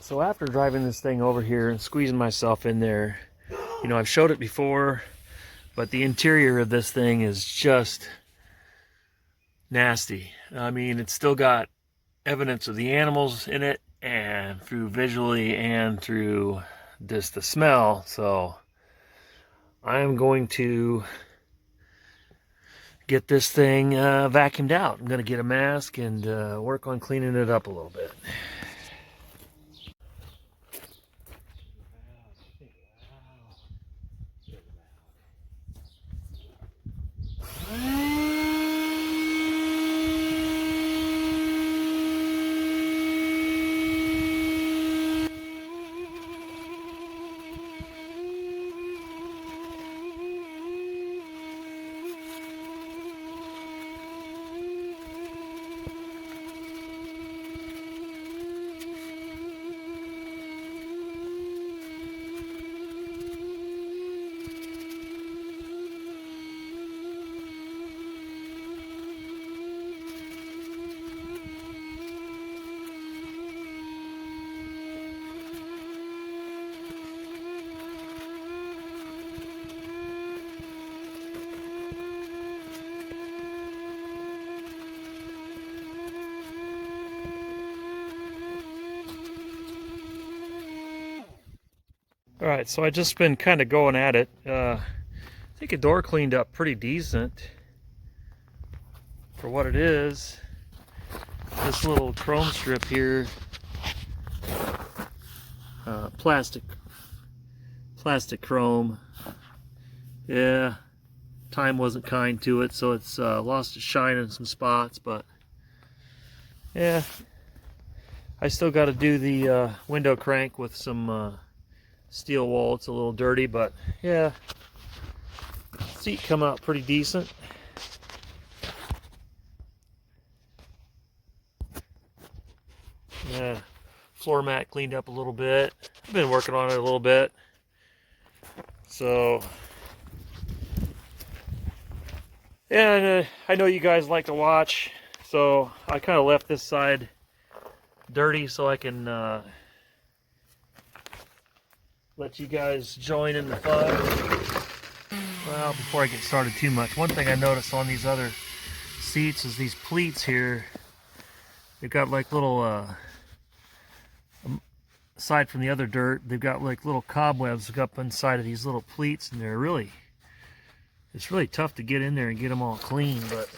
So after driving this thing over here and squeezing myself in there, you know, I've showed it before, but the interior of this thing is just nasty. I mean, it's still got evidence of the animals in it, and through visually and through just the smell. So I am going to get this thing vacuumed out. I'm going to get a mask and work on cleaning it up a little bit. All right, so I just been kind of going at it. I think the door cleaned up pretty decent for what it is. This little chrome strip here, plastic chrome. Yeah, time wasn't kind to it, so it's lost its shine in some spots. But yeah, I still got to do the window crank with some steel wool. It's a little dirty, but yeah, seat come out pretty decent. Yeah, floor mat cleaned up a little bit. I've been working on it a little bit. So yeah, and, I know you guys like to watch, so I kind of left this side dirty so I can let you guys join in the fun. Well, before I get started too much, one thing I noticed on these other seats is these pleats here. They've got like little, aside from the other dirt, they've got like little cobwebs up inside of these little pleats, and it's really tough to get in there and get them all clean, but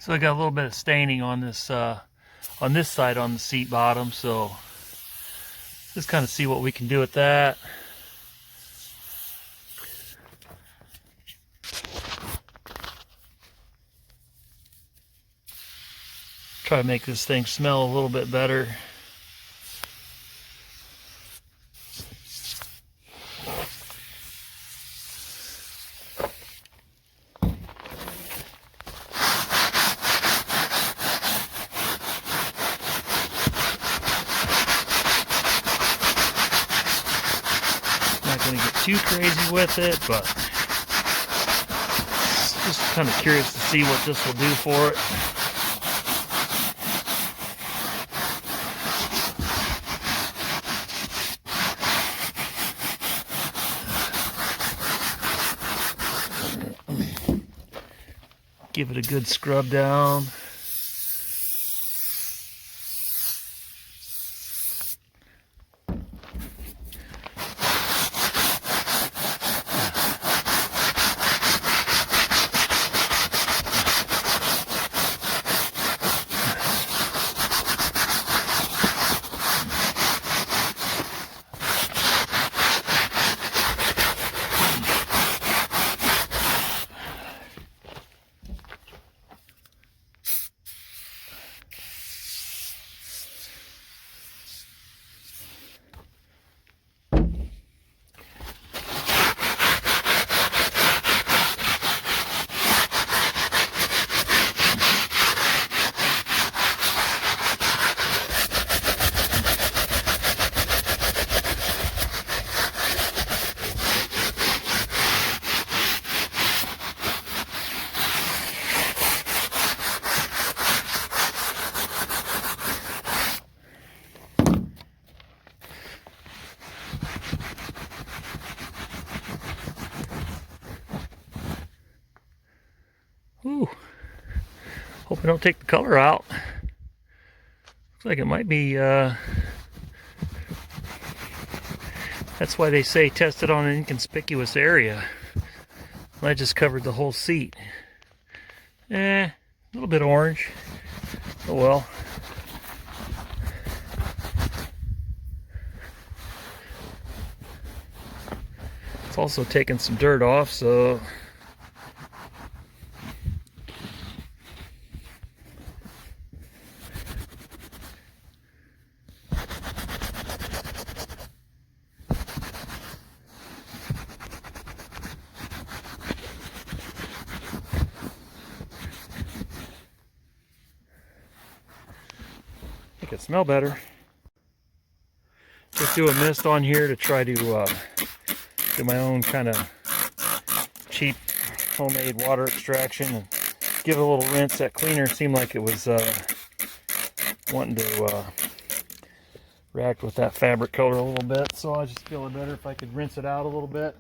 So I got a little bit of staining on this side on the seat bottom, so just kind of see what we can do with that. Try to make this thing smell a little bit better. Not going to get too crazy with it, but just kind of curious to see what this will do for it. Give it a good scrub down. Ooh, hope I don't take the color out. Looks like it might be, that's why they say test it on an inconspicuous area. I just covered the whole seat. A little bit orange. Oh well. It's also taking some dirt off, so make it smell better. Just do a mist on here to try to do my own kind of cheap homemade water extraction and give it a little rinse. That cleaner seemed like it was wanting to react with that fabric color a little bit, so I just feel it better if I could rinse it out a little bit.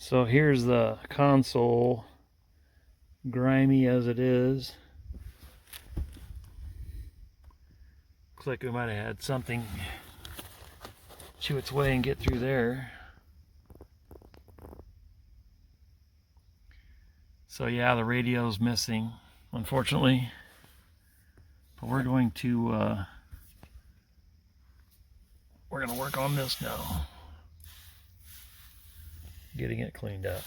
So here's the console, grimy as it is. Looks like we might have had something chew its way and get through there. So yeah, the radio's missing, unfortunately. But we're going to work on this now, getting it cleaned up.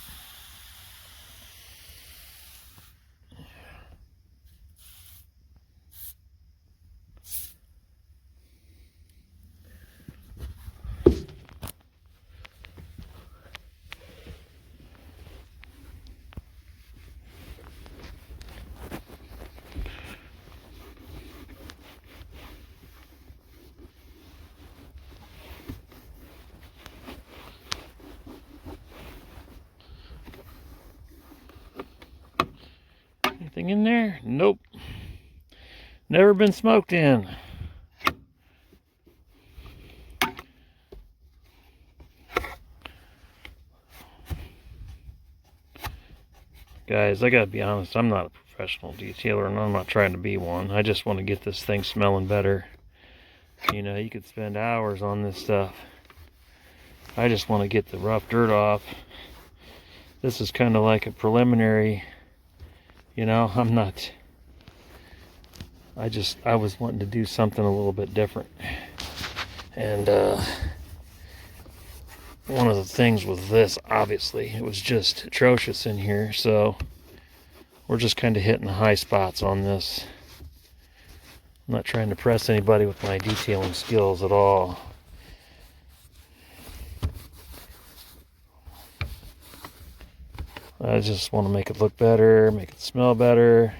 Anything in there? Nope. Never been smoked in. Guys, I gotta be honest, I'm not a professional detailer and I'm not trying to be one. I just want to get this thing smelling better. You know, you could spend hours on this stuff. I just want to get the rough dirt off. This is kind of like a preliminary, you know, I was wanting to do something a little bit different. And one of the things with this, obviously, it was just atrocious in here, so we're just kind of hitting the high spots on this. I'm not trying to press anybody with my detailing skills at all. I just want to make it look better, make it smell better.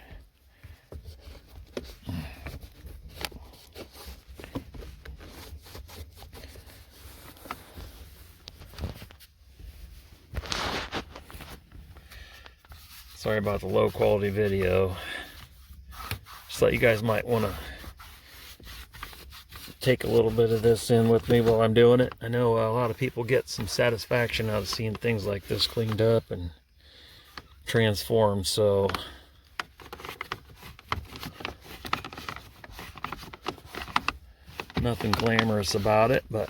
Sorry about the low quality video. Just thought you guys might want to take a little bit of this in with me while I'm doing it. I know a lot of people get some satisfaction out of seeing things like this cleaned up and transformed, so nothing glamorous about it, but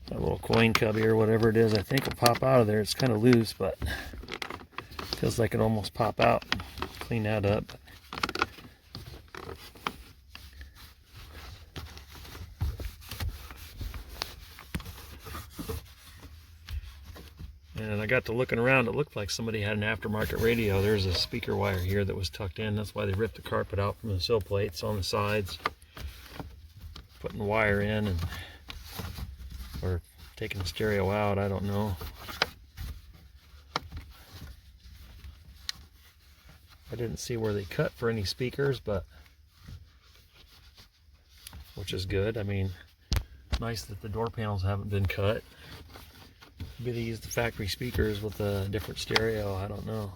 that little coin cubby or whatever it is, I think will pop out of there. It's kind of loose, but feels like it almost pop out. Clean that up. And I got to looking around, it looked like somebody had an aftermarket radio. There's a speaker wire here that was tucked in. That's why they ripped the carpet out from the sill plates on the sides. Putting the wire in and or taking the stereo out, I don't know. I didn't see where they cut for any speakers, but which is good. I mean, nice that the door panels haven't been cut. Maybe they used the factory speakers with a different stereo, I don't know.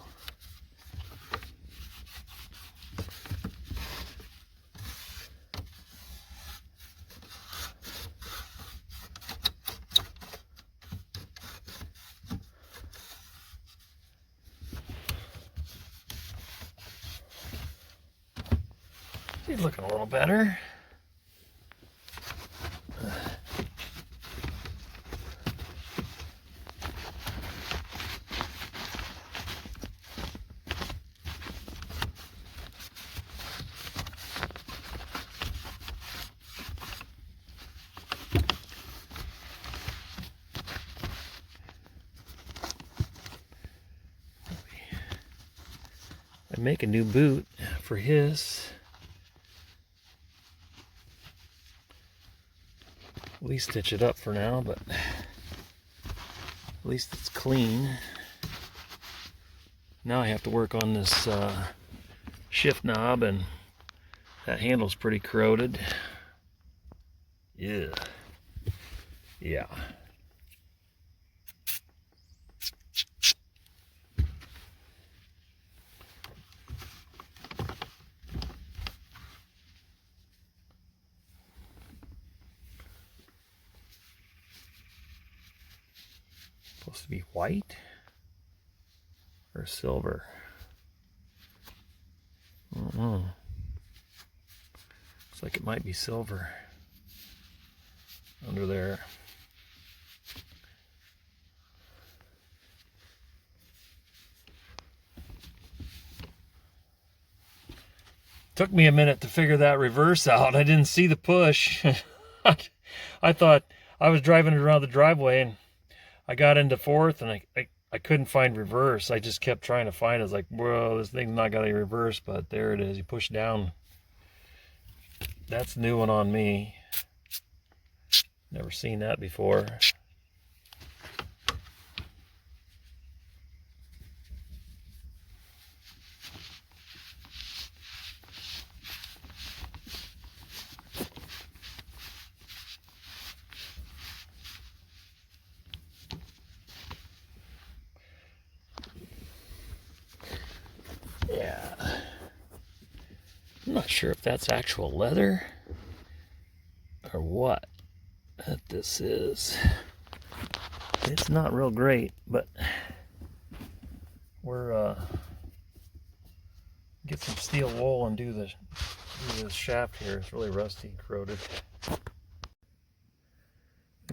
He's looking a little better. I make a new boot for his. At least stitch it up for now, but at least it's clean. Now I have to work on this shift knob, and that handle's pretty corroded. Yeah. to be white or silver. I don't know. Looks like it might be silver under there. Took me a minute to figure that reverse out. I didn't see the push. I thought I was driving it around the driveway and I got into fourth and I couldn't find reverse. I just kept trying to find it. I was like, whoa, this thing's not got any reverse, but there it is. You push down. That's a new one on me. Never seen that before. Yeah. I'm not sure if that's actual leather or what that this is. It's not real great, but we're get some steel wool and do this shaft here. It's really rusty and corroded.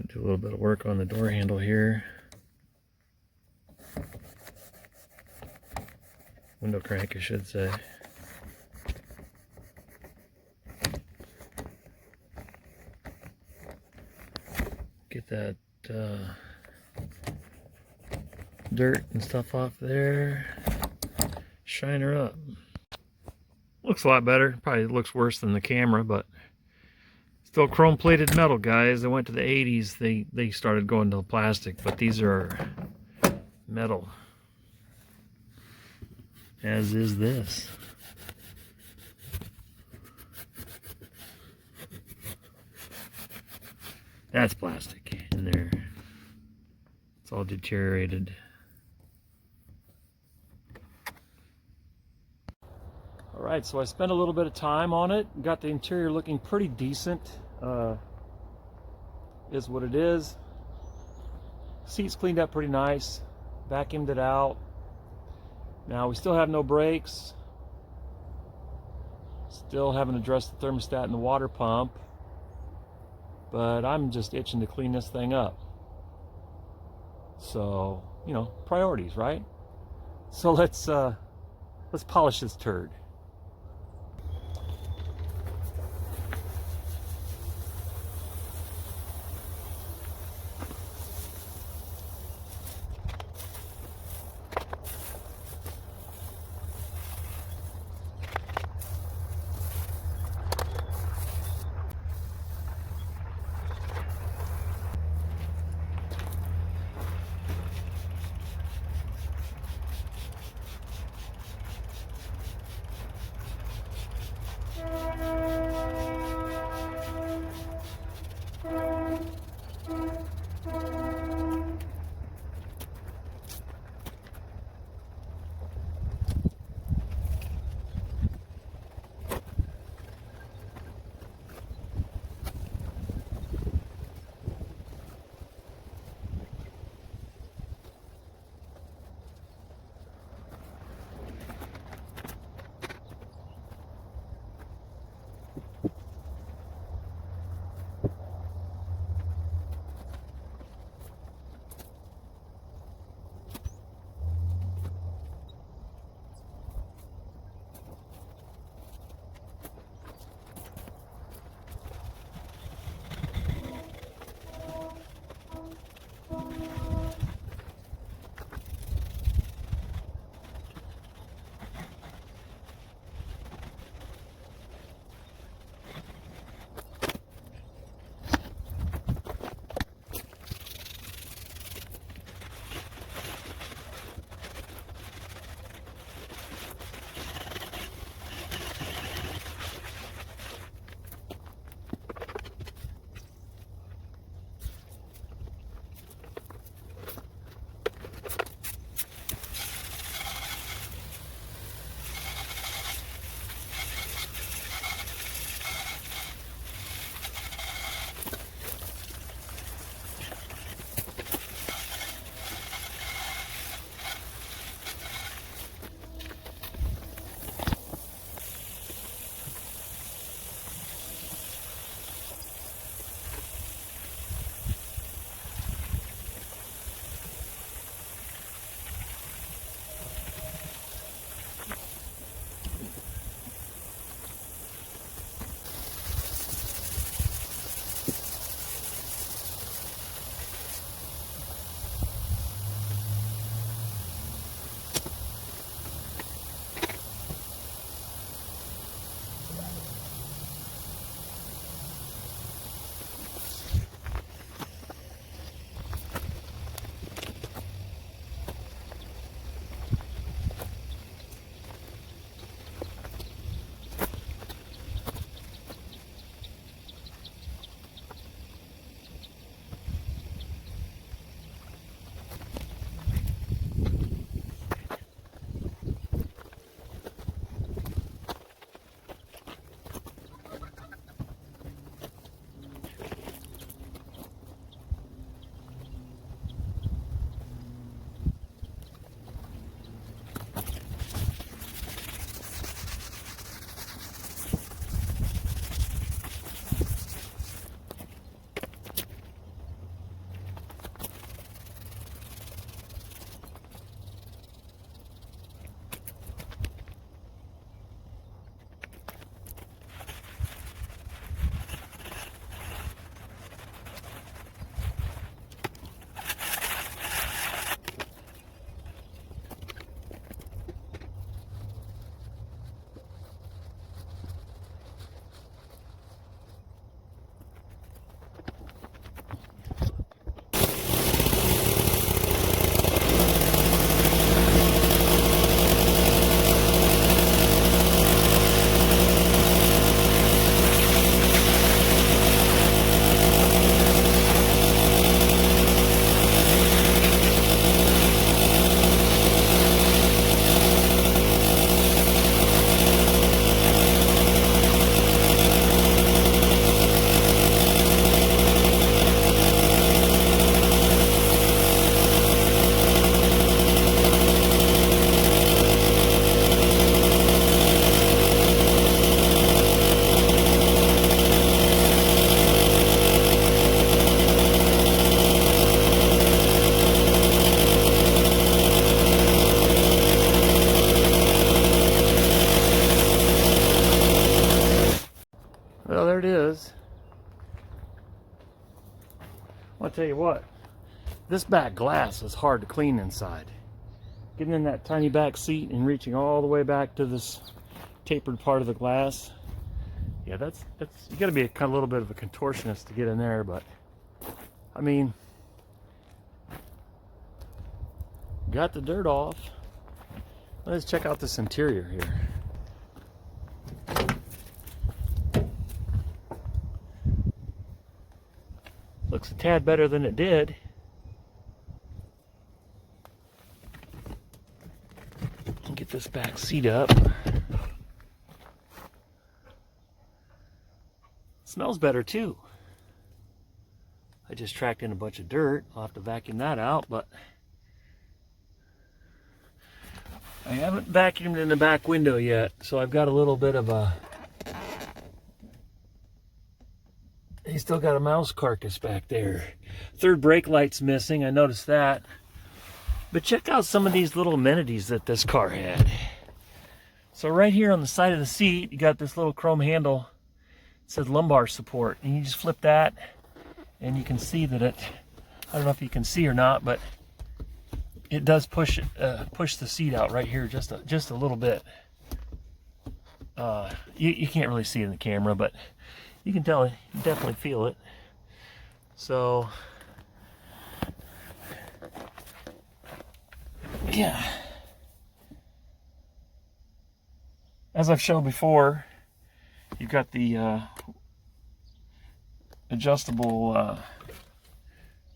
Do a little bit of work on the door handle here. Window crank, I should say. Get that dirt and stuff off there. Shine her up. Looks a lot better. Probably looks worse than the camera, but still chrome plated metal, guys. They went to the 80s. They started going to plastic, but these are metal. As is this. That's plastic in there. It's all deteriorated. Alright, so I spent a little bit of time on it. Got the interior looking pretty decent. Is what it is. Seats cleaned up pretty nice. Vacuumed it out. Now we still have no brakes. Still haven't addressed the thermostat and the water pump. But I'm just itching to clean this thing up. So, you know, priorities, right? So let's polish this turd. I'll tell you what, this back glass is hard to clean inside. Getting in that tiny back seat and reaching all the way back to this tapered part of the glass. Yeah, that's you gotta be a kind of little bit of a contortionist to get in there, but I mean, got the dirt off. Let's check out this interior here. Looks a tad better than it did. Get this back seat up. Smells better too. I just tracked in a bunch of dirt. I'll have to vacuum that out, but I haven't vacuumed in the back window yet, so I've got a little bit of a... He's still got a mouse carcass back there. Third brake light's missing, I noticed that. But check out some of these little amenities that this car had. So right here on the side of the seat, you got this little chrome handle. It says lumbar support. And you just flip that, and you can see that it, I don't know if you can see or not, but it does push the seat out right here just a little bit. You can't really see it in the camera, but you can tell, you definitely feel it. So yeah, as I've shown before, you've got the adjustable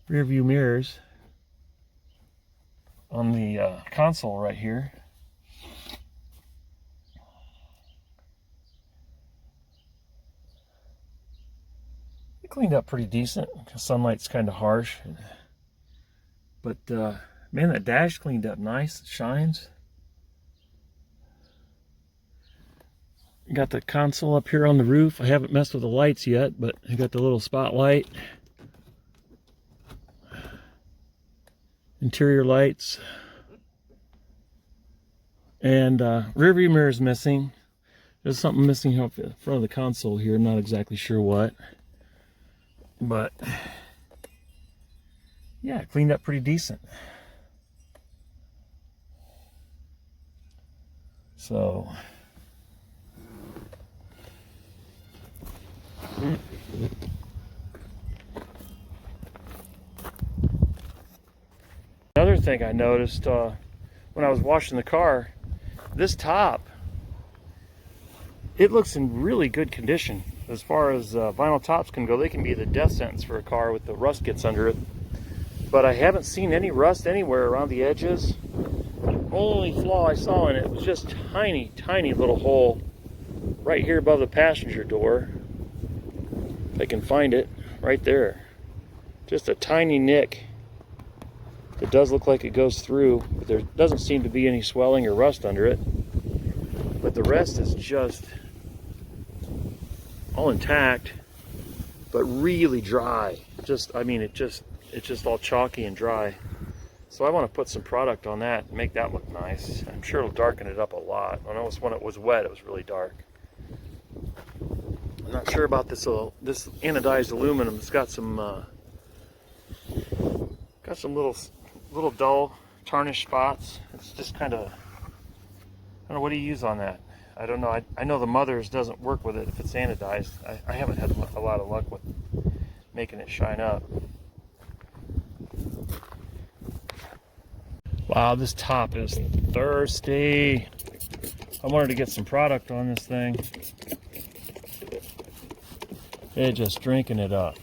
rear view mirrors on the console right here. It cleaned up pretty decent because sunlight's kind of harsh, but man, that dash cleaned up nice. It shines. Got the console up here on the roof. I haven't messed with the lights yet, but I got the little spotlight. Interior lights. And rear view mirror is missing. There's something missing here up in front of the console here. I'm not exactly sure what. But yeah, it cleaned up pretty decent. So another thing I noticed when I was washing the car, this top, it looks in really good condition. As far as vinyl tops can go, they can be the death sentence for a car with the rust gets under it. But I haven't seen any rust anywhere around the edges. Only flaw I saw in it was just tiny little hole right here above the passenger door. If I can find it, right there. Just a tiny nick. It does look like it goes through, but there doesn't seem to be any swelling or rust under it. But the rest is just all intact, but really dry. I mean, it's just all chalky and dry. So I want to put some product on that and make that look nice. I'm sure it'll darken it up a lot. I know when it was wet, it was really dark. I'm not sure about this anodized aluminum. It's got some little dull tarnished spots. It's just kind of, I don't know, what do you use on that? I don't know. I know the Mother's doesn't work with it if it's anodized. I haven't had a lot of luck with making it shine up. Wow, this top is thirsty. I wanted to get some product on this thing. It's just drinking it up.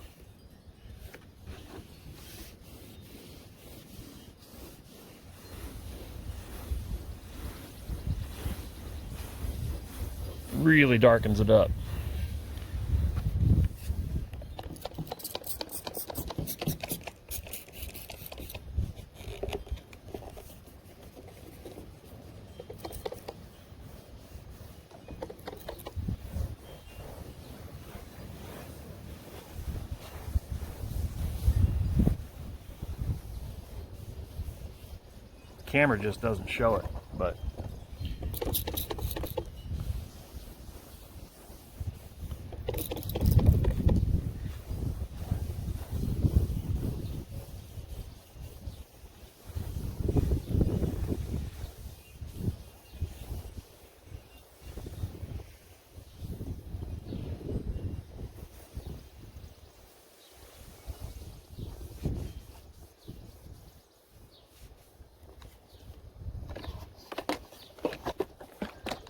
Really darkens it up. The camera just doesn't show it, but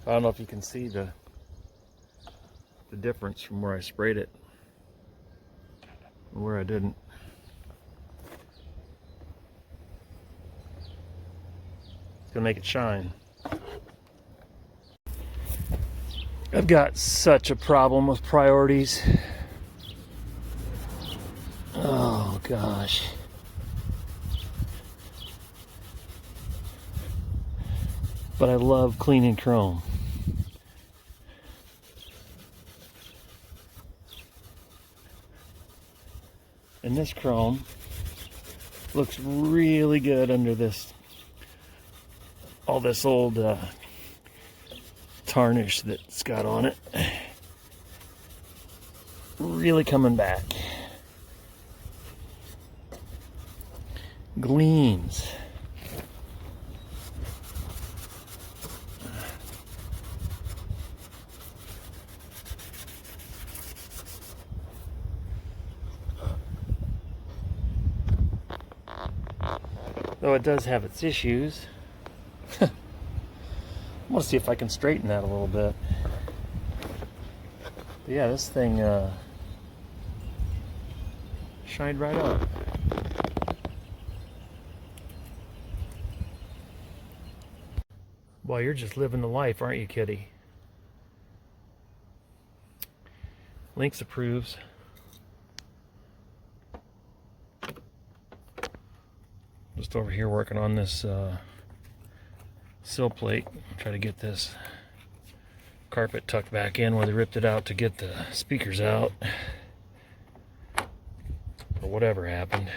I don't know if you can see the difference from where I sprayed it and where I didn't. It's gonna make it shine. I've got such a problem with priorities. Oh gosh. But I love cleaning chrome. And this chrome looks really good under this, all this old tarnish that's got on it. Really coming back. Gleams. Though it does have its issues. I'm gonna see if I can straighten that a little bit. But yeah, this thing shined right up. Boy, you're just living the life, aren't you, kitty? Lynx approves. Just over here working on this sill plate. Try to get this carpet tucked back in where they ripped it out to get the speakers out. Or whatever happened.